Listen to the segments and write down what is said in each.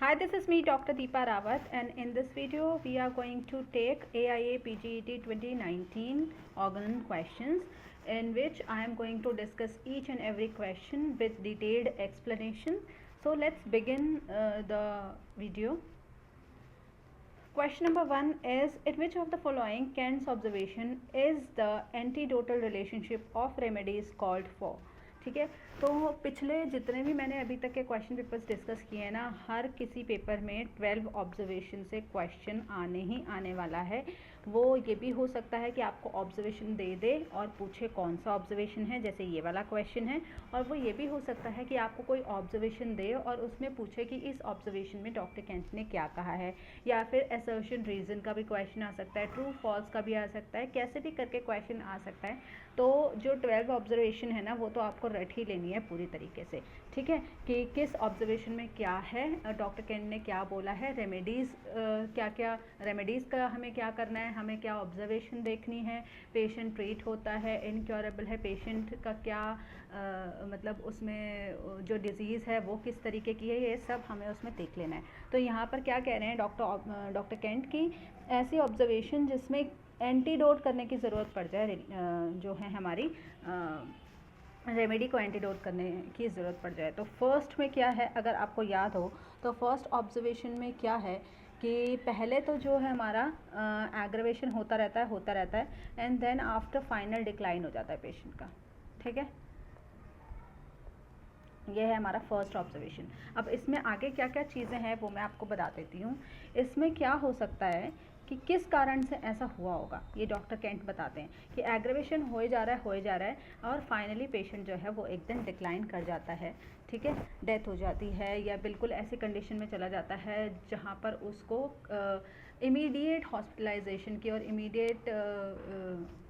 Hi, this is me, Dr. Deepa Rawat, and in this video, we are going to take AIA PGET 2019 organ questions, in which I am going to discuss each and every question with detailed explanation. So let's begin the video. Question number 1 is, in which of the following Kent's observation is the antidotal relationship of remedies called for? ठीक है, तो पिछले जितने भी मैंने अभी तक के क्वेश्चन पेपर्स डिस्कस किए हैं ना, हर किसी पेपर में 12 ऑब्जर्वेशन से क्वेश्चन आने ही आने वाला है। वो ये भी हो सकता है कि आपको ऑब्जर्वेशन दे दे और पूछे कौन सा ऑब्जर्वेशन है, जैसे ये वाला क्वेश्चन है। और वो ये भी हो सकता है कि आपको कोई ऑब्जर्वेशन दे और उसमें पूछे कि इस ऑब्जर्वेशन में डॉक्टर केंट ने क्या कहा है, या फिर असर्शन रीज़न का भी क्वेश्चन आ सकता है, ट्रू फॉल्स का भी आ सकता है, कैसे भी करके क्वेश्चन आ सकता है। तो जो 12 ऑब्जर्वेशन है ना, वो तो आपको रट ही लेनी है पूरी तरीके से, ठीक है, कि किस ऑब्जर्वेशन में क्या है, डॉक्टर केंट ने क्या बोला है, रेमेडीज़ क्या क्या, रेमेडीज़ का हमें क्या करना है, हमें क्या ऑब्जर्वेशन देखनी है, पेशेंट ट्रीट होता है, इनक्योरेबल है, पेशेंट का क्या मतलब उसमें जो डिज़ीज़ है वो किस तरीके की है, ये सब हमें उसमें देख लेना है। तो यहाँ पर क्या कह रहे हैं डॉक्टर केंट की, ऐसी ऑब्जर्वेशन जिसमें एंटीडोट करने की ज़रूरत पड़ जाए, जो है हमारी रेमेडी को एंटीडोट करने की ज़रूरत पड़ जाए। तो फर्स्ट में क्या है, अगर आपको याद हो तो फर्स्ट ऑब्जर्वेशन में क्या है कि पहले तो जो है हमारा एग्रेवेशन होता रहता है and then after final decline हो जाता है पेशेंट का, ठीक है। ये है हमारा फर्स्ट ऑब्जर्वेशन। अब इसमें आगे क्या क्या चीज़ें हैं वो मैं आपको बता देती हूँ। इसमें क्या हो सकता है कि किस कारण से ऐसा हुआ होगा, ये डॉक्टर केंट बताते हैं कि एग्रेवेशन हो जा रहा है और फाइनली पेशेंट जो है वो एक दिन डिक्लाइन कर जाता है, ठीक है, डेथ हो जाती है या बिल्कुल ऐसी कंडीशन में चला जाता है जहाँ पर उसको इमीडिएट हॉस्पिटलाइजेशन की और इमीडिएट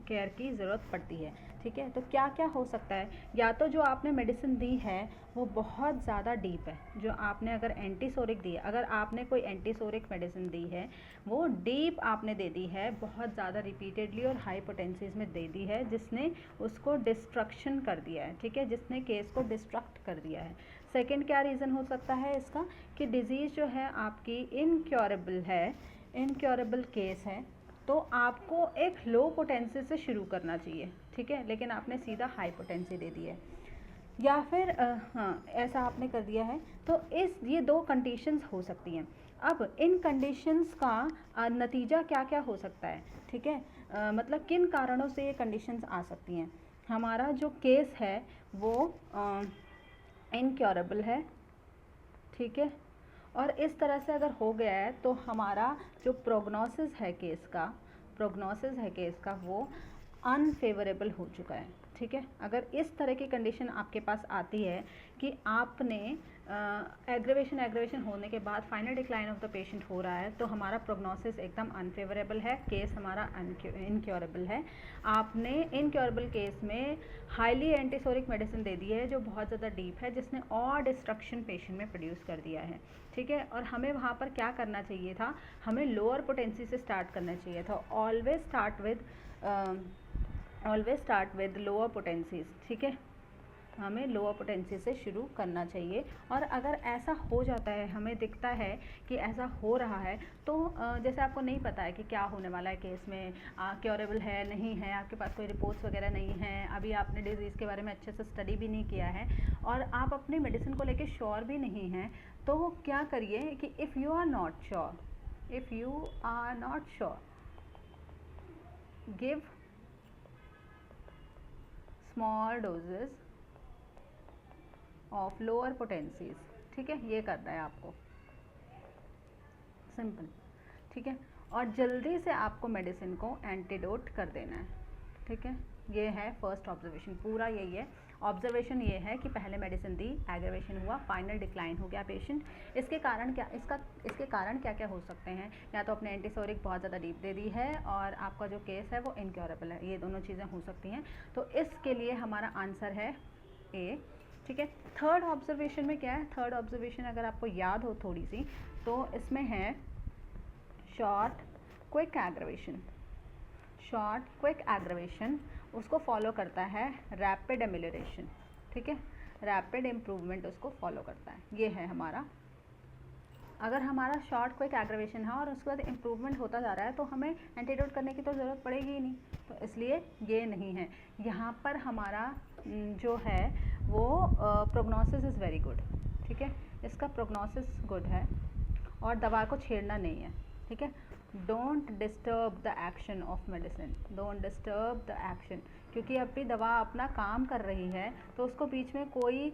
केयर की ज़रूरत पड़ती है, ठीक है। तो क्या क्या हो सकता है, या तो जो आपने मेडिसिन दी है वो बहुत ज़्यादा डीप है, जो आपने अगर एंटीसोरिक दी है, अगर आपने कोई एंटीसोरिक मेडिसिन दी है वो डीप आपने दे दी है, बहुत ज़्यादा रिपीटेडली और हाई पोटेंसीज में दे दी है, जिसने उसको डिस्ट्रक्शन कर दिया है, ठीक है, जिसने केस को डिस्ट्रक्ट कर दिया है। सेकेंड क्या रीज़न हो सकता है इसका, कि डिज़ीज़ जो है आपकी इनक्योरेबल है, इनक्योरेबल केस है, तो आपको एक लो पोटेंसी से शुरू करना चाहिए, ठीक है, लेकिन आपने सीधा हाई पोटेंसी दे दी है, या फिर हाँ ऐसा आपने कर दिया है। तो ये दो कंडीशंस हो सकती हैं। अब इन कंडीशंस का नतीजा क्या क्या हो सकता है, ठीक है, मतलब किन कारणों से ये कंडीशंस आ सकती हैं। हमारा जो केस है वो इनक्योरेबल है, ठीक है, और इस तरह से अगर हो गया है तो हमारा जो प्रोग्नोसिस है केस का वो अनफेवरेबल हो चुका है, ठीक है। अगर इस तरह की कंडीशन आपके पास आती है कि आपने एग्रेवेशन होने के बाद final decline of the patient हो रहा है, तो हमारा प्रोग्नोसिस एकदम अनफेवरेबल है, केस हमारा इनक्योरेबल है। आपने इनक्योरेबल केस में हाईली एंटीसोरिक मेडिसिन दे दी है जो बहुत ज़्यादा डीप है, जिसने और डिस्ट्रक्शन पेशेंट में प्रोड्यूस कर दिया है, ठीक है। और हमें वहाँ पर क्या करना चाहिए था, हमें लोअर पोटेंसी से स्टार्ट करना चाहिए था। Always start with lower potencies, ठीक है, हमें लोअर पोटेंसी से शुरू करना चाहिए। और अगर ऐसा हो जाता है, हमें दिखता है कि ऐसा हो रहा है, तो जैसे आपको नहीं पता है कि क्या होने वाला है केस में, क्योरेबल है नहीं है, आपके पास कोई रिपोर्ट्स वगैरह नहीं है, अभी आपने डिज़ीज़ के बारे में अच्छे से स्टडी भी नहीं किया है और आप अपनी मेडिसिन को लेके श्योर भी नहीं हैं, तो क्या करिए कि if you are not sure give small doses of lower potencies, ठीक है, ये करना है आपको, सिंपल, ठीक है। और जल्दी से आपको मेडिसिन को एंटीडोट कर देना है, ठीक है। ये है फर्स्ट ऑब्जर्वेशन, पूरा यही है ऑब्जर्वेशन, ये है कि पहले मेडिसिन दी, एग्रेवेशन हुआ, फाइनल डिक्लाइन हो गया पेशेंट। इसके कारण क्या हो सकते हैं, या तो अपने एंटीसोरिक बहुत ज़्यादा डीप दे दी है और आपका जो केस है वो इनक्योरेबल है, ये दोनों चीज़ें हो सकती हैं। तो इसके लिए हमारा आंसर है ए, ठीक है। थर्ड ऑब्जर्वेशन में क्या है, थर्ड ऑब्जर्वेशन अगर आपको याद हो थोड़ी सी, तो इसमें है शॉर्ट क्विक एग्रेवेशन, उसको फॉलो करता है रैपिड एमिलियोरेशन, ठीक है, रैपिड इम्प्रूवमेंट उसको फॉलो करता है। ये है हमारा अगर हमारा शॉर्ट क्विक एग्रेवेशन है और उसके बाद इम्प्रूवमेंट होता जा रहा है तो हमें एंटीडोट करने की तो ज़रूरत पड़ेगी ही नहीं, तो इसलिए ये नहीं है। यहाँ पर हमारा जो है वो प्रोग्नोसिस इज़ वेरी गुड, ठीक है, इसका प्रोग्नोसिस गुड है और दवा को छेड़ना नहीं है, ठीक है। Don't disturb the action of medicine, don't disturb the action, क्योंकि अब भी दवा अपना काम कर रही है तो उसको बीच में कोई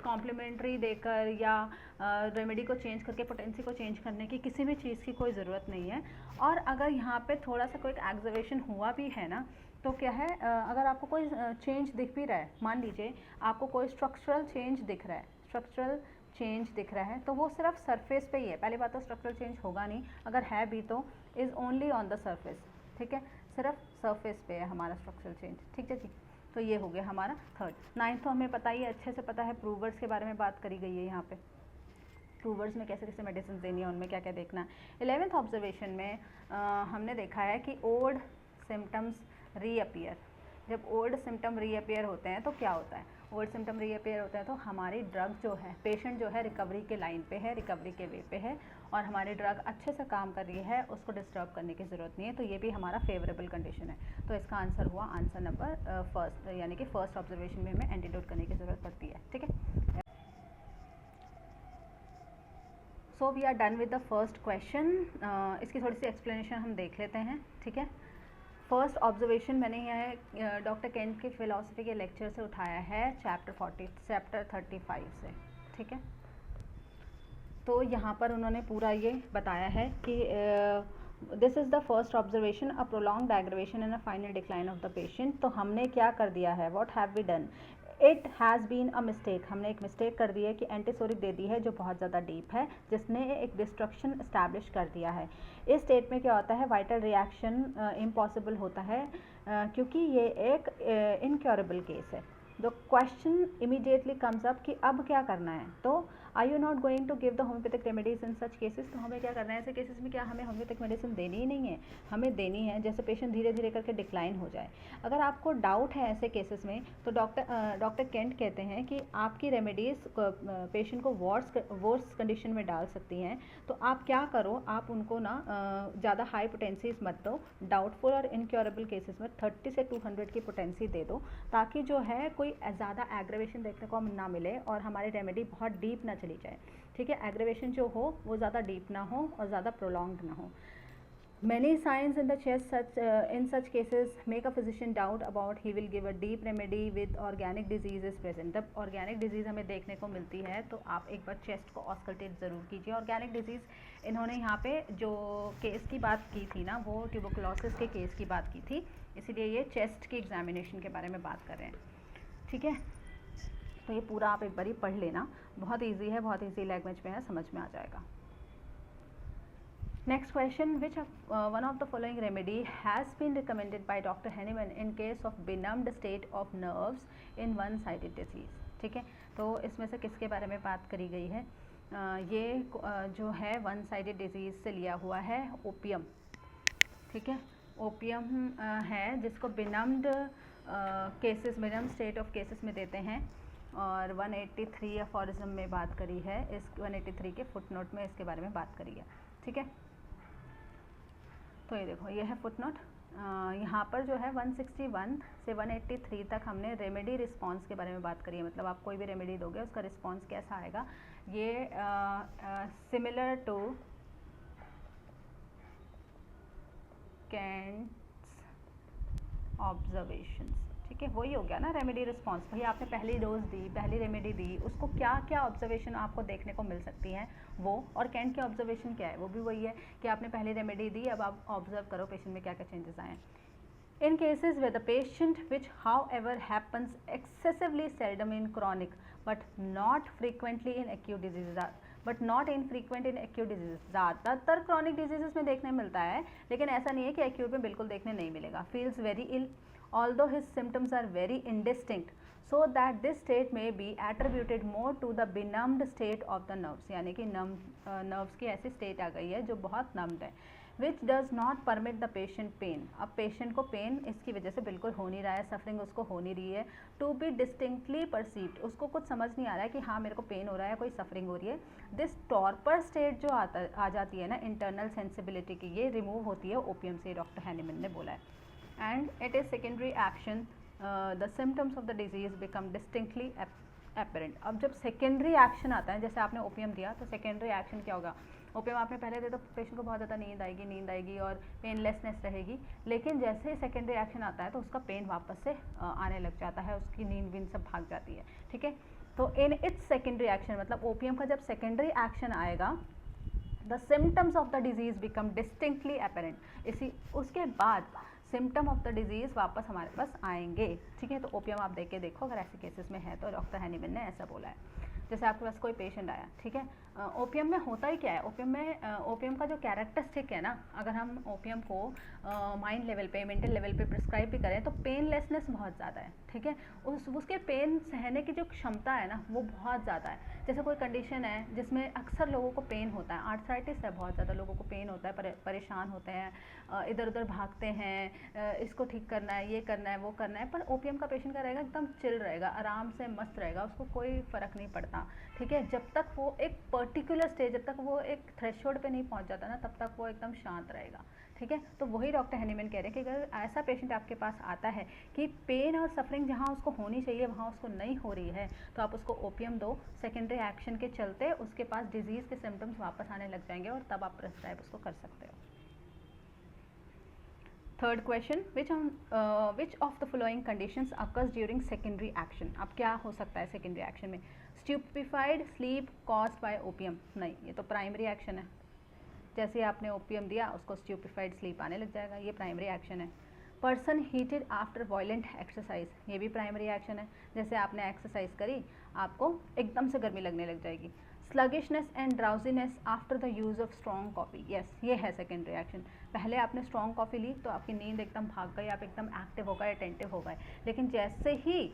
कॉम्प्लीमेंट्री देकर या रेमेडी को चेंज करके पोटेंसी को चेंज करने की किसी भी चीज़ की कोई ज़रूरत नहीं है। और अगर यहाँ पे थोड़ा सा कोई एग्जर्वेशन हुआ भी है ना तो क्या है, अगर आपको कोई चेंज दिख भी रहा है, मान लीजिए आपको कोई स्ट्रक्चरल चेंज दिख रहा है, स्ट्रक्चरल चेंज दिख रहा है तो वो सिर्फ सरफेस पे ही है। पहली बात तो स्ट्रक्चरल चेंज होगा नहीं, अगर है भी तो is only on the surface, ठीक है, सिर्फ सरफेस पे है हमारा स्ट्रक्चरल चेंज, ठीक है जी। तो ये हो गया हमारा थर्ड। नाइन्थ तो हमें पता ही है, अच्छे से पता है, प्रूवर्स के बारे में बात करी गई है यहाँ पे, प्रूवर्स में कैसे कैसे मेडिसिन देनी है, उनमें क्या क्या देखना है। 11th ऑब्जर्वेशन में हमने देखा है कि ओल्ड सिम्टम्स रीअपियर। जब ओल्ड सिम्टम रीअपियर होते हैं तो क्या होता है, ओल्ड सिम्टम रीअपियर होता है तो हमारी ड्रग जो है, पेशेंट जो है रिकवरी के लाइन पे है, रिकवरी के वे पे है और हमारी ड्रग अच्छे से काम कर रही है, उसको डिस्टर्ब करने की ज़रूरत नहीं है, तो ये भी हमारा फेवरेबल कंडीशन है। तो इसका आंसर हुआ आंसर नंबर फर्स्ट, यानी कि फर्स्ट ऑब्जर्वेशन में हमें एंटीडोट करने की ज़रूरत पड़ती है, ठीक है। So we are done with the first question. इसकी थोड़ी सी एक्सप्लेनेशन हम देख लेते हैं, ठीक है। फर्स्ट ऑब्जर्वेशन मैंने यहाँ डॉक्टर केंट की फिलॉसफी के लेक्चर से उठाया है, चैप्टर 35 से, ठीक है। तो यहाँ पर उन्होंने पूरा ये बताया है कि this is the first observation, a prolonged aggravation and a final decline of the patient. तो हमने क्या कर दिया है, what have we done, it has been a mistake, हमने एक मिस्टेक कर दी है कि एंटीसोरिक दे दी है जो बहुत ज़्यादा डीप है, जिसने एक डिस्ट्रक्शन इस्टेब्लिश कर दिया है। इस स्टेट में क्या होता है, वाइटल रिएक्शन इम्पॉसिबल होता है क्योंकि ये एक इनक्योरेबल केस है। The question immediately comes up कि अब क्या करना है, तो are you not going to give the homeopathic remedies in such cases. तो हमें क्या करना है ऐसे केसेस में, क्या हमें होम्योपैथिक मेडिसिन देनी ही नहीं है, हमें देनी है जैसे पेशेंट धीरे धीरे करके डिक्लाइन हो जाए। अगर आपको डाउट है ऐसे केसेस में तो डॉक्टर केंट कहते हैं कि आपकी रेमेडीज़ पेशेंट को वर्स कंडीशन में डाल सकती हैं। तो आप क्या करो, आप उनको ना ज़्यादा हाई पोटेंसीज मत दो, डाउटफुल और इनक्योरेबल केसेस में 30 से 200 की पोटेंसी दे दो, ताकि जो है कोई ज़्यादा एग्रेवेशन देखने को ना मिले और हमारी रेमेडी बहुत डीप ना चली जाए, ठीक है। एग्रेवेशन जो हो वो ज़्यादा डीप ना हो और ज़्यादा प्रोलॉन्ग्ड ना हो। Many signs in the chest in such cases make a physician doubt about he will give a deep remedy with organic disease is present। जब organic disease हमें देखने को मिलती है तो आप एक बार चेस्ट को ऑस्कल्टेट ज़रूर कीजिए। ऑर्गेनिक डिजीज़ इन्होंने यहाँ पे जो केस की बात की थी ना, वो ट्यूबरकुलोसिस के केस की बात की थी, इसीलिए ये चेस्ट की एग्जामिनेशन के बारे में बात कर रहे हैं, ठीक है। तो ये पूरा आप एक बार ही पढ़ लेना, बहुत ईजी है, बहुत ईजी लैंग्वेज में है, समझ में आ जाएगा। Next question, which one of the following remedy has been recommended by Dr. Henneman in case of benumbed state of nerves in one-sided disease, ठीक है। तो इसमें से किसके बारे में बात करी गई है, ये जो है वन साइडेड डिजीज़ से लिया हुआ है ओपियम, ठीक है। ओपियम है जिसको बेनम्ड केसेस, बेनम्ड स्टेट ऑफ केसेस में देते हैं और 183 अफोरिज्म में बात करी है, इस 183 के फुटनोट में इसके बारे में बात करी है, ठीक है। तो ये देखो, ये है फुटनोट, यहाँ पर जो है 161 से 183 तक हमने रेमेडी रिस्पांस के बारे में बात करी है, मतलब आप कोई भी रेमेडी दोगे उसका रिस्पांस कैसा आएगा, ये सिमिलर टू केंट्स ऑब्जर्वेशंस, ठीक है। वही हो गया ना रेमेडी रिस्पांस, भाई आपने पहली डोज दी, पहली रेमेडी दी, उसको क्या क्या ऑब्जर्वेशन आपको देखने को मिल सकती हैं वो, और केंट की ऑब्जर्वेशन क्या है, वो भी वही है कि आपने पहली रेमेडी दी, अब आप ऑब्जर्व करो पेशेंट में क्या क्या चेंजेस आए। In cases with the patient which however happens excessively seldom in chronic but not frequently in acute disease, but not infrequent in acute disease, ज़्यादातर क्रॉनिक डिजीजेस में देखने मिलता है, लेकिन ऐसा नहीं है कि एक्यूट में बिल्कुल देखने नहीं मिलेगा। Feels very ill although his symptoms are very indistinct, so that this state may be attributed more to the benumbed state of the nerves, यानी कि nerves की ऐसी state आ गई है जो बहुत numbed है। Which does not permit the patient pain. अब पेशेंट को पेन इसकी वजह से बिल्कुल हो नहीं रहा है, सफरिंग उसको हो नहीं रही है, टू बी डिस्टिंक्टली परसीव्ड, उसको कुछ समझ नहीं आ रहा है कि हाँ मेरे को पेन हो रहा है, कोई सफरिंग हो रही है। दिस टॉर्पर स्टेट जो आ जाती है ना इंटरनल सेंसिबिलिटी की, ये रिमूव होती है ओपियम से, डॉक्टर हैनीमैन ने बोला है। And it is secondary action, the symptoms of the disease become distinctly apparent. अब जब सेकेंडरी एक्शन आता है, जैसे आपने ओपियम दिया तो सेकेंडरी एक्शन क्या होगा, ओपियम आपने पहले दिया तो पेशेंट को बहुत ज़्यादा नींद आएगी और पेनलेसनेस रहेगी, लेकिन जैसे ही सेकेंडरी एक्शन आता है तो उसका पेन वापस से आने लग जाता है, उसकी नींद सब भाग जाती है, ठीक है। तो इन इट्स सेकेंडरी एक्शन, मतलब ओपियम का जब सेकेंडरी एक्शन आएगा, the symptoms of the disease become distinctly apparent, इसी उसके बाद सिम्टम ऑफ द डिजीज़ वापस हमारे पास आएंगे, ठीक है। तो ओपियम आप देख के देखो, अगर ऐसे केसेस में है तो डॉक्टर हैनीमैन ने ऐसा बोला है। जैसे आपके पास कोई पेशेंट आया, ठीक है, ओपियम में होता ही क्या है, ओपियम का जो कैरेक्टरिस्टिक है ना, अगर हम ओपियम को माइंड लेवल पे, मेंटल लेवल पे प्रिस्क्राइब भी करें तो पेनलेसनेस बहुत ज़्यादा है, ठीक है। उसके पेन सहने की जो क्षमता है ना वो बहुत ज़्यादा है। जैसे कोई कंडीशन है जिसमें अक्सर लोगों को पेन होता है, आर्थराइटिस है, बहुत ज़्यादा लोगों को पेन होता है, परेशान होते हैं, इधर उधर भागते हैं, इसको ठीक करना है, ये करना है, वो करना है, पर ओपियम का पेशेंट का रहेगा एकदम चिल रहेगा, आराम से मस्त रहेगा, उसको कोई फ़र्क नहीं पड़ता, ठीक है। जब तक वो एक पर्टिकुलर स्टेज, जब तक वो एक थ्रेशोल्ड पे नहीं पहुंच जाता ना, तब तक वो एकदम शांत रहेगा, ठीक है। तो वही डॉक्टर हैनीमैन कह रहे हैं कि अगर ऐसा पेशेंट आपके पास आता है कि पेन और सफरिंग जहाँ उसको होनी चाहिए वहाँ उसको नहीं हो रही है, तो आप उसको ओपियम दो, सेकेंडरी एक्शन के चलते उसके पास डिजीज़ के सिम्टम्स वापस आने लग जाएंगे और तब आप प्रिस्क्राइब उसको कर सकते हो। Third question, which of the following conditions occurs during secondary action. अब क्या हो सकता है सेकेंडरी एक्शन में, स्ट्यूपिफाइड स्लीप कॉज्ड बाय ओपियम, नहीं, ये तो प्राइमरी एक्शन है, जैसे आपने ओपियम दिया उसको स्ट्यूपिफाइड स्लीप आने लग जाएगा, ये प्राइमरी एक्शन है। Person heated after violent exercise, ये भी प्राइमरी एक्शन है, जैसे आपने एक्सरसाइज करी आपको एकदम से गर्मी लगने लग जाएगी। Sluggishness and drowsiness after the use of strong coffee, yes ये है सेकेंडरी एक्शन। पहले आपने स्ट्रॉन्ग कॉफ़ी ली तो आपकी नींद एकदम भाग गई, आप एकदम एक्टिव हो गए, अटेंटिव हो गए, लेकिन जैसे ही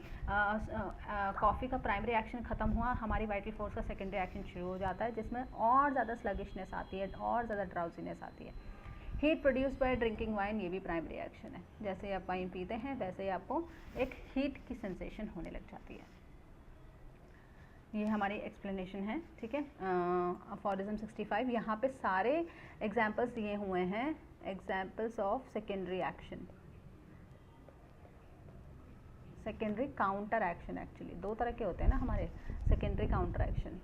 कॉफ़ी का प्राइमरी एक्शन ख़त्म हुआ, हमारी वाइटल फोर्स का सेकेंडरी एक्शन शुरू हो जाता है, जिसमें और ज़्यादा स्लगिशनेस आती है, और ज़्यादा ड्राउजीनेस आती है। Heat produce by drinking wine, ये भी प्राइमरी एक्शन है, जैसे आप वाइन पीते हैं वैसे ही आपको एक हीट की सेंसेशन होने लग जाती है। ये हमारी एक्सप्लेनेशन है, ठीक है। अफोरिज्म 65, यहाँ पे सारे एग्जाम्पल्स दिए हुए हैं, examples of secondary action, secondary counter action. Actually दो तरह के होते हैं ना हमारे secondary counter action.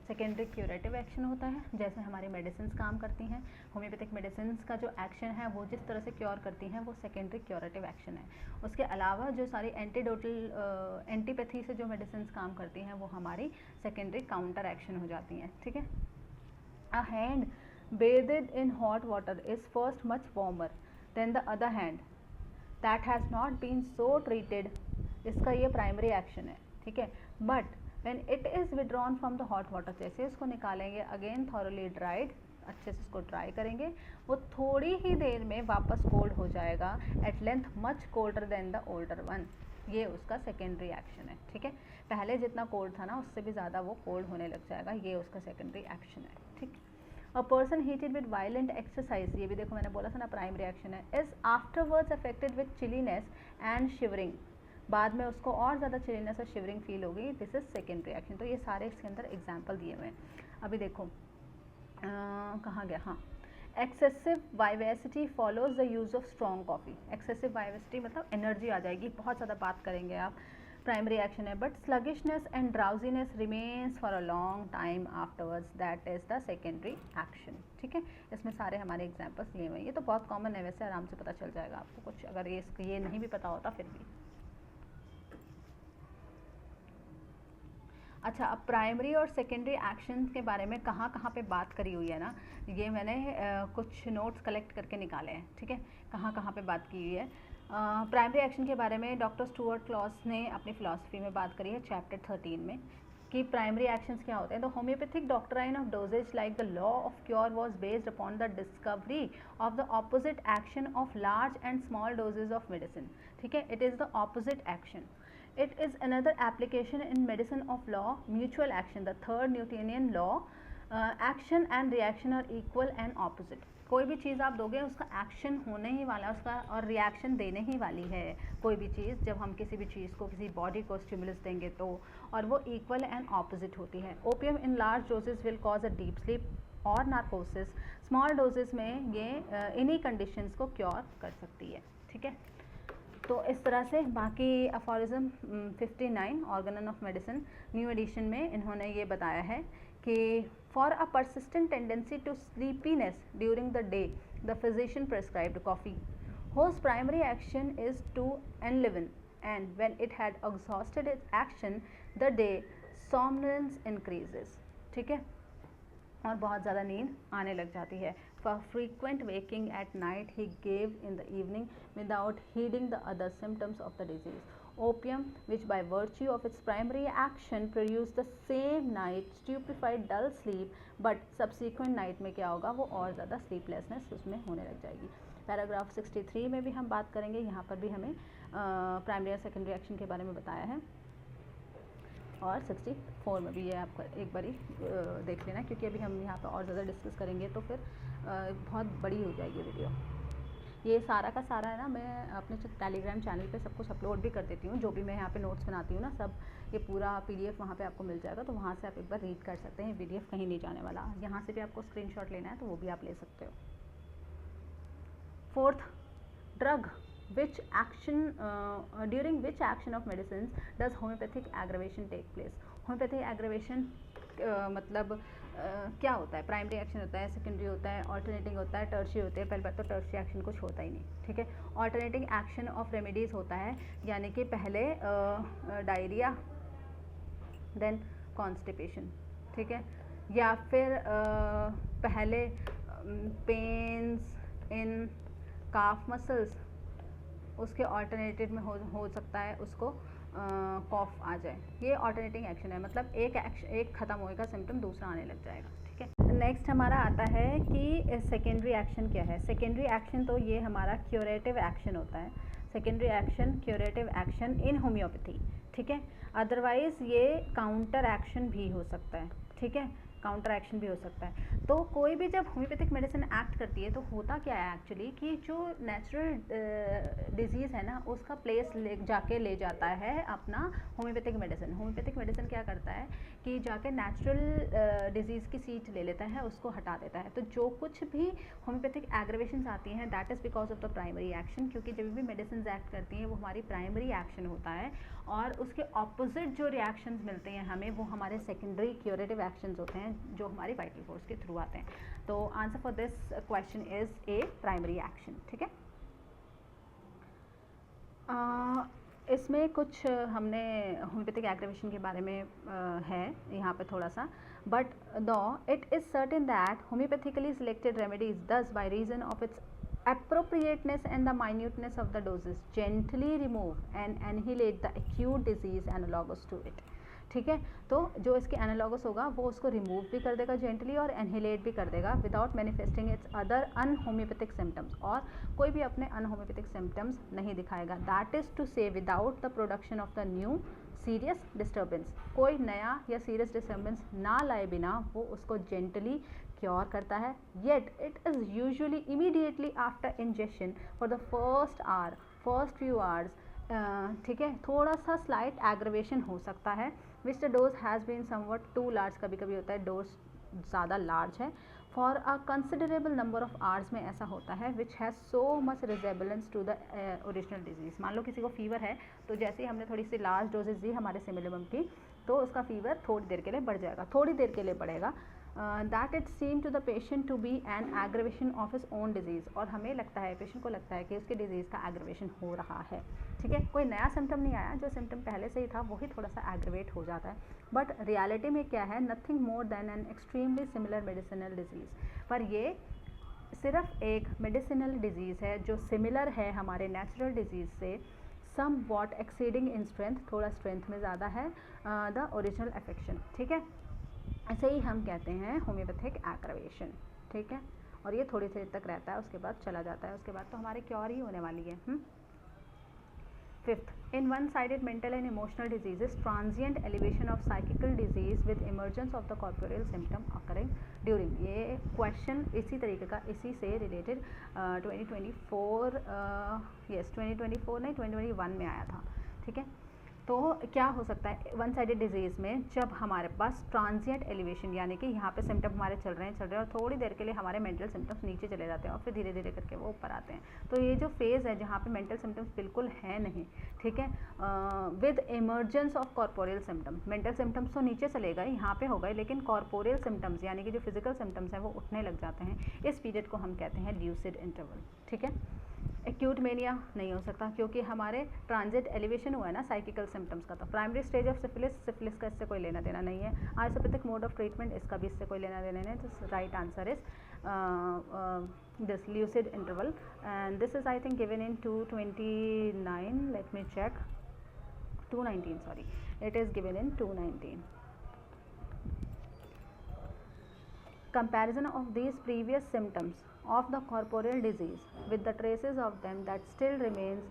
Secondary curative action होता है, जैसे हमारी मेडिसिन काम करती हैं, होम्योपैथिक मेडिसिन का जो एक्शन है वो जिस तरह से क्योर करती हैं वो सेकेंडरी क्यूरेटिव एक्शन है। उसके अलावा जो सारी एंटीडोटल एंटीपैथी से जो मेडिसिन काम करती हैं वो हमारी सेकेंडरी काउंटर एक्शन हो जाती हैं, ठीक है। A hand bathed in hot water is first much warmer than the other hand that has not been so treated, इसका ये प्राइमरी एक्शन है, ठीक है। But when it is withdrawn from the hot water, जैसे इसको निकालेंगे again thoroughly dried, अच्छे से इसको ड्राई करेंगे, वो थोड़ी ही देर में वापस कोल्ड हो जाएगा, at length much colder than the older one, ये उसका सेकेंडरी एक्शन है, ठीक है। पहले जितना कोल्ड था ना उससे भी ज़्यादा वो कोल्ड होने लग जाएगा, ये उसका सेकेंडरी एक्शन है, ठीक। A person heated with violent exercise, ये भी देखो मैंने बोला था ना प्राइमरी एक्शन है, is afterwards affected with chilliness and shivering, बाद में उसको और ज़्यादा चिलीनेस और शिवरिंग फील होगी, दिस इज सेकेंडरी एक्शन। तो ये सारे इसके अंदर एग्जाम्पल दिए हुए हैं। अभी देखो कहाँ गया, हाँ, excessive vivacity follows the use of strong coffee, excessive vivacity मतलब एनर्जी आ जाएगी, बहुत ज़्यादा बात करेंगे आप, प्राइमरी एक्शन है। But sluggishness and drowsiness remains for a long time afterwards, that is the secondary action, ठीक है। इसमें सारे हमारे एग्जाम्पल्स दिए हुए हैं, ये तो बहुत कॉमन है वैसे, आराम से पता चल जाएगा आपको, कुछ अगर ये नहीं भी पता होता फिर भी। अच्छा, अब प्राइमरी और सेकेंडरी एक्शन के बारे में कहाँ कहाँ पे बात करी हुई है ना, ये मैंने कुछ नोट्स कलेक्ट करके निकाले हैं, ठीक है, कहाँ कहाँ पे बात की हुई है। प्राइमरी एक्शन के बारे में डॉक्टर स्टुअर्ट क्लॉस ने अपनी फिलॉसफी में बात करी है चैप्टर 13 में, कि प्राइमरी एक्शंस क्या होते हैं। The homeopathic doctrine of doses like the law of cure was based upon the discovery of the opposite action of large and small doses of medicine, ठीक है। It is the opposite action. It is another application in medicine of law, mutual action, the third Newtonian law action and reaction are equal and opposite. कोई भी चीज़ आप दोगे उसका action होने ही वाला है उसका, और रिएक्शन देने ही वाली है कोई भी चीज़, जब हम किसी भी चीज़ को, किसी बॉडी को स्टिमुलस देंगे तो, और वो इक्वल एंड ऑपोजिट होती है। Opium in large doses will cause a deep sleep और नार्कोसिस। स्मॉल डोजेज में ये इन्हीं कंडीशंस को क्योर कर सकती है। ठीक है, तो इस तरह से बाकी aphorism 59 Organon of Medicine new edition में इन्होंने ये बताया है कि for a persistent tendency to sleepiness during the day the physician prescribed coffee whose primary action is to enliven, and when it had exhausted its action the day somnolence increases। ठीक है, और बहुत ज़्यादा नींद आने लग जाती है। For frequent waking at night he gave in the evening without heeding the other symptoms of the disease. Opium, which by virtue of its primary action produced the same night stupefied dull sleep, but subsequent night में क्या होगा, वो और ज़्यादा sleeplessness उसमें होने लग जाएगी। पैराग्राफ 63 में भी हम बात करेंगे, यहाँ पर भी हमें प्राइमरी और सेकेंडरी एक्शन के बारे में बताया है, और 64 में भी ये आपको एक बारी देख लेना, क्योंकि अभी हम यहाँ पर और ज़्यादा डिस्कस करेंगे तो फिर बहुत बड़ी हो जाएगी वीडियो। ये सारा का सारा है ना, मैं अपने टेलीग्राम चैनल पे सब कुछ अपलोड भी कर देती हूँ, जो भी मैं यहाँ पे नोट्स बनाती हूँ ना, सब ये पूरा PDF वहाँ पे आपको मिल जाएगा, तो वहाँ से आप एक बार रीड कर सकते हैं। PDF कहीं नहीं जाने वाला, यहाँ से भी आपको स्क्रीनशॉट लेना है तो वो भी आप ले सकते हो। Fourth, drug which action during which action of medicines does homeopathic aggravation take place। homeopathic aggravation मतलब क्या होता है, प्राइमरी एक्शन होता है, सेकेंडरी होता है, ऑल्टरनेटिंग होता है, टर्शियरी होता है। पहले बात तो टर्शियरी एक्शन कुछ होता ही नहीं। ठीक है, ऑल्टरनेटिंग एक्शन ऑफ रेमेडीज़ होता है, यानी कि पहले डायरिया देन कॉन्स्टिपेशन। ठीक है, या फिर पहले पेन्स इन काफ मसल्स, उसके ऑल्टरनेटिव में हो सकता है उसको कॉफ आ जाए। ये ऑल्टरनेटिंग एक्शन है, मतलब एक ख़त्म होएगा सिम्टम, दूसरा आने लग जाएगा। ठीक है, नेक्स्ट हमारा आता है कि सेकेंडरी एक्शन क्या है। सेकेंडरी एक्शन तो ये हमारा क्यूरेटिव एक्शन होता है। Secondary action curative action in homeopathy. ठीक है, अदरवाइज़ ये काउंटर एक्शन भी हो सकता है। ठीक है, काउंटर एक्शन भी हो सकता है। तो कोई भी जब होम्योपैथिक मेडिसिन एक्ट करती है तो होता क्या है एक्चुअली, कि जो नेचुरल डिजीज़ है ना, उसका प्लेस जाके ले जाता है अपना होम्योपैथिक मेडिसिन। होम्योपैथिक मेडिसिन क्या करता है कि जाके नेचुरल डिजीज़ की सीट ले लेता है, उसको हटा देता है। तो जो कुछ भी होम्योपैथिक एग्रेवेशंस आती हैं that is because of the primary action, क्योंकि जब भी मेडिसिन एक्ट करती हैं वो हमारी प्राइमरी एक्शन होता है, और उसके ऑपोजिट जो रिएक्शंस मिलते हैं हमें वो हमारे सेकेंडरी क्यूरेटिव एक्शंस होते हैं, जो हमारी वाइटल फोर्स के थ्रू आते हैं। तो answer for this question is a primary action. ठीक है, इसमें कुछ हमने होम्योपैथिक एग्रेवेशन के बारे में है यहाँ पे थोड़ा सा, but though it is certain that homoeopathically selected remedies does by reason of its appropriateness and the minuteness of the doses gently remove and annihilate the acute disease analogous to it। ठीक है, तो जो इसके analogous होगा वो उसको remove भी कर देगा जेंटली और एनहिलेट भी कर देगा without manifesting its other unhomoeopathic symptoms, और कोई भी अपने अनहोम्योपैथिक सिम्टम्स नहीं दिखाएगा। That is to say without the production of the new serious disturbance, कोई नया या सीरियस डिस्टर्बेंस ना लाए बिना वो उसको जेंटली क्योर करता है। Yet it is usually immediately after injection for the first few hours. ठीक है, थोड़ा सा स्लाइट एग्रेवेशन हो सकता है which the dose has been somewhat too large, कभी कभी होता है डोज ज़्यादा लार्ज है। For a considerable number of hours में ऐसा होता है which has so much resemblance to the original disease. मान लो किसी को फीवर है, तो जैसे ही हमने थोड़ी सी लार्ज डोजेज दी हमारे सिमिलिमम की, तो उसका फीवर थोड़ी देर के लिए बढ़ जाएगा, थोड़ी देर के लिए बढ़ेगा। That it seem to the patient to be an aggravation of his own disease, और हमें लगता है, पेशेंट को लगता है कि उसके डिजीज़ का एग्रेवेशन हो रहा है। ठीक है, कोई नया सिम्टम नहीं आया, जो सिम्टम पहले से ही था वही थोड़ा सा एग्रेवेट हो जाता है, बट रियलिटी में क्या है, nothing more than an extremely similar medicinal disease. पर ये सिर्फ एक मेडिसिनल डिजीज़ है जो सिमिलर है हमारे नेचुरल डिजीज़ से, somewhat exceeding in strength, थोड़ा स्ट्रेंथ में ज़्यादा है द ओरिजिनल अफेक्शन। ठीक है, ऐसे ही हम कहते हैं होम्योपैथिक एग्रेवेशन। ठीक है, और ये थोड़ी देर तक रहता है, उसके बाद चला जाता है, उसके बाद तो हमारे क्योर ही होने वाली है। Fifth, in one-sided mental and emotional diseases, transient elevation of psychical disease with emergence of the corporeal symptom occurring during. ये क्वेश्चन इसी तरीके का, इसी से रिलेटेड 2024 यस 2024 नहीं 2021 में आया था, ठीक है। तो क्या हो सकता है वन साइडेड डिजीज़ में, जब हमारे पास ट्रांजिएंट एलिवेशन यानी कि यहाँ पे सिम्टम हमारे चल रहे हैं और थोड़ी देर के लिए हमारे मेंटल सिम्टम्स नीचे चले जाते हैं और फिर धीरे धीरे करके वो ऊपर आते हैं। तो ये जो फेज़ है जहाँ पे मेंटल सिम्टम्स बिल्कुल है नहीं, ठीक है, with emergence of corporeal symptoms, mental symptoms तो नीचे चले गए, यहाँ पे हो गए, लेकिन कॉर्पोरियल सिम्टम्स यानी कि जो फिजिकल सिम्टम्स हैं वो उठने लग जाते हैं। इस पीरियड को हम कहते हैं ल्यूसिड इंटरवल, ठीक है। एक्यूट मेनिया नहीं हो सकता क्योंकि हमारे ट्रांजिट एलिवेशन हुआ है ना साइकिकल सिम्टम्स का। तो प्राइमरी स्टेज ऑफ सिफिलिस का इससे कोई लेना देना नहीं है। आइसोपैथिक मोड ऑफ ट्रीटमेंट इसका भी इससे कोई लेना देना नहीं है। तो right answer is this lucid interval and this is I think given in 229, let me check, 219 sorry, it is given in 219. Comparison of these previous symptoms of the corporeal disease with the traces of them that still remains,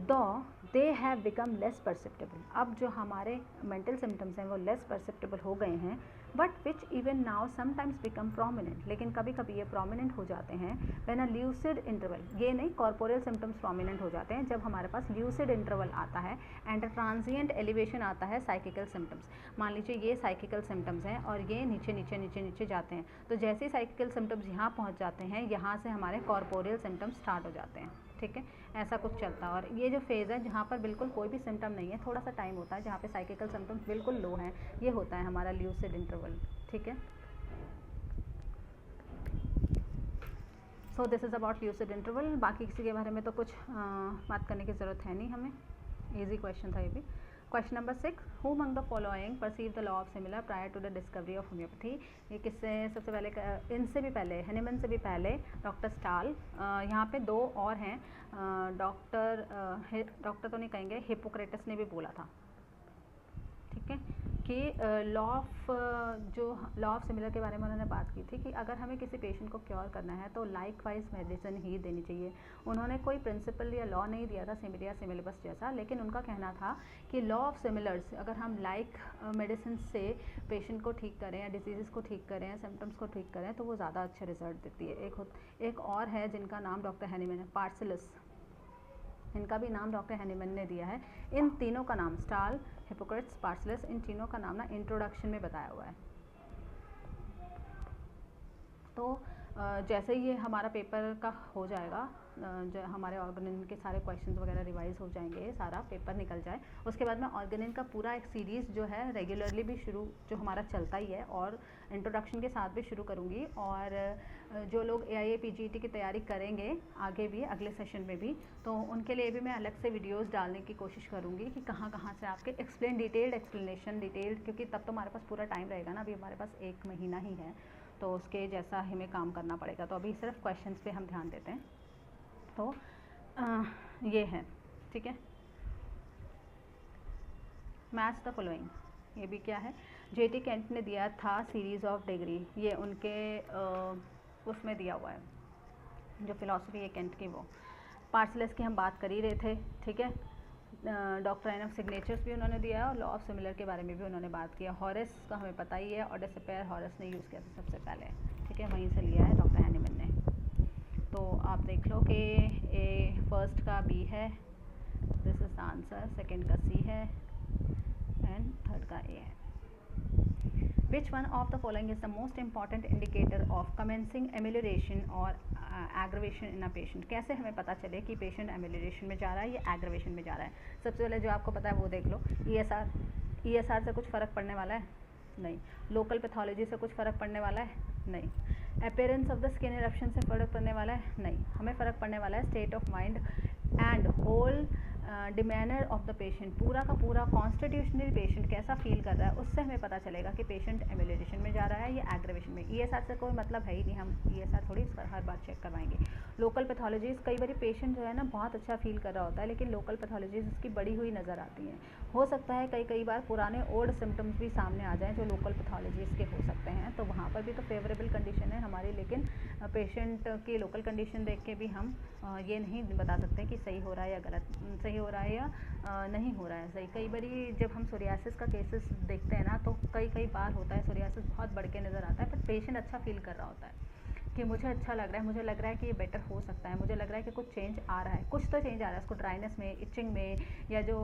though they have become less perceptible. अब जो हमारे mental symptoms हैं वो less perceptible हो गए हैं, but which even now sometimes become prominent. लेकिन कभी कभी ये prominent हो जाते हैं when a lucid interval, ये नहीं corporeal symptoms prominent हो जाते हैं जब हमारे पास lucid interval आता है and a transient elevation आता है psychical symptoms. मान लीजिए ये psychical symptoms हैं और ये नीचे नीचे नीचे नीचे जाते हैं, तो जैसे ही psychical symptoms यहाँ पहुँच जाते हैं, यहाँ से हमारे corporeal symptoms start हो जाते हैं, ठीक है, ऐसा कुछ चलता है। और ये जो फेज़ है जहाँ पर बिल्कुल कोई भी सिम्टम नहीं है, थोड़ा सा टाइम होता है जहाँ पे साइकिकल सिम्टम्स बिल्कुल लो हैं, ये होता है हमारा ल्यूसिड इंटरवल, ठीक है। So this is about lucid interval. बाकी किसी के बारे में तो कुछ बात करने की ज़रूरत है नहीं हमें, ईजी क्वेश्चन था ये भी। Question number 6, who among the following perceive the law of similar prior to the discovery of homeopathy. ये किससे सबसे पहले, इनसे भी पहले, हैनीमैन से भी पहले डॉक्टर स्टाल, यहाँ पे दो और हैं, डॉक्टर तो नहीं कहेंगे, हिप्पोक्रेटस ने भी बोला था, ठीक है, कि लॉ ऑफ सिमिलर के बारे में उन्होंने बात की थी कि अगर हमें किसी पेशेंट को क्योर करना है तो लाइक वाइज मेडिसिन ही देनी चाहिए। उन्होंने कोई प्रिंसिपल या लॉ नहीं दिया था सिमिलर या सिमिलबस जैसा, लेकिन उनका कहना था कि लॉ ऑफ सिमिलर्स, अगर हम लाइक मेडिसिन से पेशेंट को ठीक करें या डिजीज़ को ठीक करें या सिम्टम्स को ठीक करें तो वो ज़्यादा अच्छा रिजल्ट देती है। एक और है जिनका नाम डॉक्टर हैनीमैन है, पार्सिलस, इनका भी नाम डॉक्टर हैनीमैन ने दिया है। इन तीनों का नाम, स्टाल, हिप्पोक्रेट्स, पार्सिलस, इन तीनों का नाम ना इंट्रोडक्शन में बताया हुआ है। तो जैसे ही ये हमारा पेपर का हो जाएगा, जो हमारे ऑर्गेनिन के सारे क्वेश्चंस वगैरह रिवाइज हो जाएंगे, सारा पेपर निकल जाए, उसके बाद मैं ऑर्गेनिन का पूरा एक सीरीज़ जो है रेगुलरली भी शुरू, जो हमारा चलता ही है, और इंट्रोडक्शन के साथ भी शुरू करूँगी। और जो लोग AIA PGT की तैयारी करेंगे आगे भी, अगले सेशन में भी, तो उनके लिए भी मैं अलग से वीडियोज़ डालने की कोशिश करूँगी कि कहाँ कहाँ से आपके डिटेल्ड क्योंकि तब तो हमारे पास पूरा टाइम रहेगा ना, अभी हमारे पास 1 महीना ही है, तो उसके जैसा हमें काम करना पड़ेगा। तो अभी सिर्फ क्वेश्चंस पे हम ध्यान देते हैं। तो ये है, ठीक है, मैच द फॉलोइंग, ये भी क्या है, JT केंट ने दिया था सीरीज़ ऑफ डिग्री, ये उनके उसमें दिया हुआ है, जो फिलॉसफी है केंट की, वो। पार्सिलस की हम बात कर ही रहे थे, ठीक है, डॉक्ट्राइन ऑफ सिग्नेचर्स भी उन्होंने दिया है और लॉ ऑफ सिमिलर के बारे में भी उन्होंने बात किया। हॉरेस का हमें पता ही है, ऑडेसिपेयर हॉरेस ने यूज़ किया था सबसे पहले, ठीक है, वहीं से लिया है डॉक्टर हैनीमैन ने। तो आप देख लो कि ए फर्स्ट का B है, this is the answer, second का C है एंड थर्ड का A है। Which one of the following is the most important indicator of commencing amelioration or aggravation in a patient? कैसे हमें पता चले कि पेशेंट amelioration में जा रहा है या aggravation में जा रहा है? सबसे पहले जो आपको पता है वो देख लो, ESR से कुछ फ़र्क पड़ने वाला है? नहीं। लोकल पैथोलॉजी से कुछ फ़र्क पड़ने वाला है? नहीं। Appearance of the skin eruption से फ़र्क पड़ने वाला है? नहीं। हमें फ़र्क पड़ने वाला है state of mind and whole demeanour of the patient, पूरा का पूरा कॉन्स्टिट्यूशनल पेशेंट कैसा फील कर रहा है, उससे हमें पता चलेगा कि पेशेंट एमिलियोरेशन में जा रहा है या एग्रेवेशन में। ESR से कोई मतलब है ही नहीं, हम ESR थोड़ी हर बार चेक करवाएंगे। लोकल पैथोलॉजीज़, कई बार पेशेंट जो है ना बहुत अच्छा फील कर रहा होता है, लेकिन लोकल पैथोलॉजीज़ उसकी बढ़ी हुई नज़र आती हैं। हो सकता है कई बार पुराने ओल्ड सिम्टम्स भी सामने आ जाएं जो लोकल पैथोलॉजीज के हो सकते हैं, तो वहाँ पर भी तो फेवरेबल कंडीशन है हमारी, लेकिन पेशेंट की लोकल कंडीशन देख के भी हम ये नहीं बता सकते कि सही हो रहा है या गलत, सही हो रहा है या नहीं हो रहा है सही। कई बारी जब हम सोरियासिस का केसेस देखते हैं ना, तो कई बार होता है सोरियासिस बहुत बढ़ के नज़र आता है, बट पेशेंट अच्छा फील कर रहा होता है कि मुझे अच्छा लग रहा है, मुझे लग रहा है कि ये बेटर हो सकता है, मुझे लग रहा है कि कुछ चेंज आ रहा है, कुछ तो चेंज आ रहा है उसको, ड्राइनेस में, इचिंग में, या जो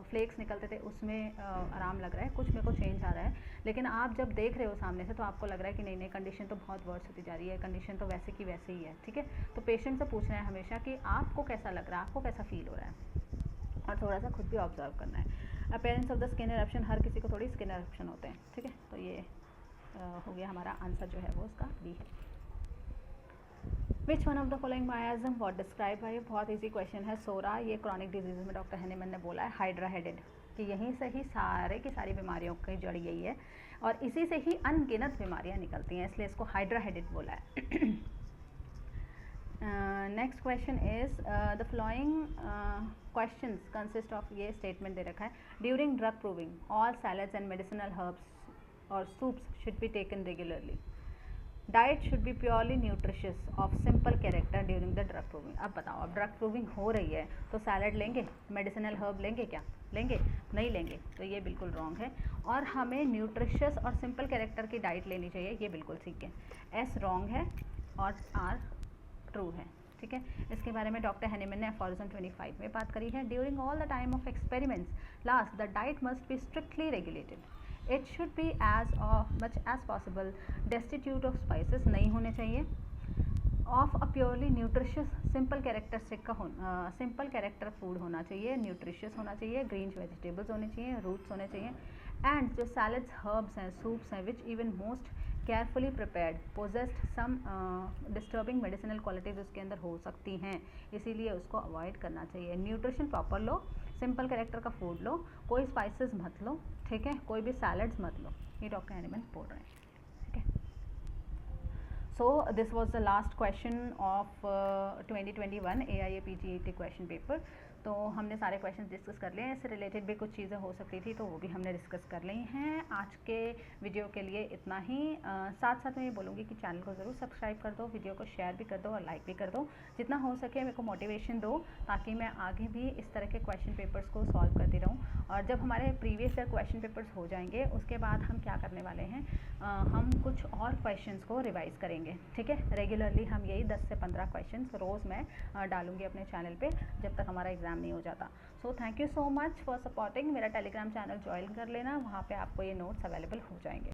फ्लेक्स निकलते थे उसमें आराम लग रहा है, कुछ मेरे को चेंज आ रहा है। लेकिन आप जब देख रहे हो सामने से तो आपको लग रहा है कि नहीं कंडीशन तो बहुत वर्स होती जा रही है, कंडीशन तो वैसे की वैसे ही है, ठीक है। तो पेशेंट से पूछना है हमेशा कि आपको कैसा लग रहा है, आपको कैसा फील हो रहा है, और थोड़ा सा खुद भी ऑब्जर्व करना है। Appearance of the skin eruption, हर किसी को थोड़ी स्किन एरप्शन होते हैं, ठीक है। तो ये हो गया हमारा आंसर जो है वो उसका बी है। Which one of the following मायाजम what describe by, बहुत ईजी क्वेश्चन है। सोरा, ये क्रॉनिक डिजीज में डॉक्टर हैनीमैन ने बोला है हाइड्रा हेडेड, कि यहीं से ही सारे की सारी बीमारियों की जड़ यही है, और इसी से ही अनगिनत बीमारियां निकलती हैं, इसलिए इसको हाइड्रा हेडेड बोला है। Next question is the following questions consist of, ये स्टेटमेंट दे रखा है, during drug proving all salads and medicinal herbs और soups should be taken regularly, diet should be purely nutritious of simple character during the drug proving. अब बताओ, अब drug proving हो रही है तो सैलड लेंगे, मेडिसिनल हर्ब लेंगे, क्या लेंगे, नहीं लेंगे, तो ये बिल्कुल रॉन्ग है। और हमें न्यूट्रिशियस और सिंपल कैरेक्टर की डाइट लेनी चाहिए, ये बिल्कुल ठीक है। एस रॉन्ग है और आर ट्रू है, ठीक है। इसके बारे में डॉक्टर हैनीमैन ने अफॉरिज्म 25 में बात करी है, during all the time of experiments last the diet must be strictly regulated, it should be as much as possible destitute of spices, नहीं होने चाहिए, of a purely nutritious simple characteristic का simple character food होना चाहिए, nutritious होना चाहिए, green vegetables होने चाहिए, रूट्स होने चाहिए, एंड जो सैलड्स, हर्ब्स हैं, सूप्स हैं, which even most carefully prepared possessed some disturbing medicinal qualities उसके अंदर हो सकती हैं, इसीलिए उसको अवॉइड करना चाहिए। न्यूट्रिशन प्रॉपर लो, सिंपल कैरेक्टर का फूड लो, कोई स्पाइसेस मत लो, ठीक है, कोई भी सैलड्स मत लो, ये डॉक्टर हैनीमैन बोल रहे हैं, ठीक है। So this was the last question of 2021 AIA PGET question paper. तो हमने सारे क्वेश्चन डिस्कस कर लिए हैं, इससे रिलेटेड भी कुछ चीज़ें हो सकती थी तो वो भी हमने डिस्कस कर ली हैं। आज के वीडियो के लिए इतना ही। साथ साथ मैं ये बोलूँगी कि चैनल को ज़रूर सब्सक्राइब कर दो, वीडियो को शेयर भी कर दो और लाइक भी कर दो, जितना हो सके मेरे को मोटिवेशन दो, ताकि मैं आगे भी इस तरह के क्वेश्चन पेपर्स को सॉल्व करती रहूँ। और जब हमारे प्रीवियस ईयर क्वेश्चन पेपर्स हो जाएंगे उसके बाद हम क्या करने वाले हैं, हम कुछ और क्वेश्चंस को रिवाइज़ करेंगे, ठीक है। रेगुलरली हम यही 10 से 15 क्वेश्चंस रोज़ मैं डालूंगी अपने चैनल पे जब तक हमारा एग्ज़ाम नहीं हो जाता। So thank you so much for supporting. मेरा टेलीग्राम चैनल ज्वाइन कर लेना, वहाँ पे आपको ये नोट्स अवेलेबल हो जाएंगे।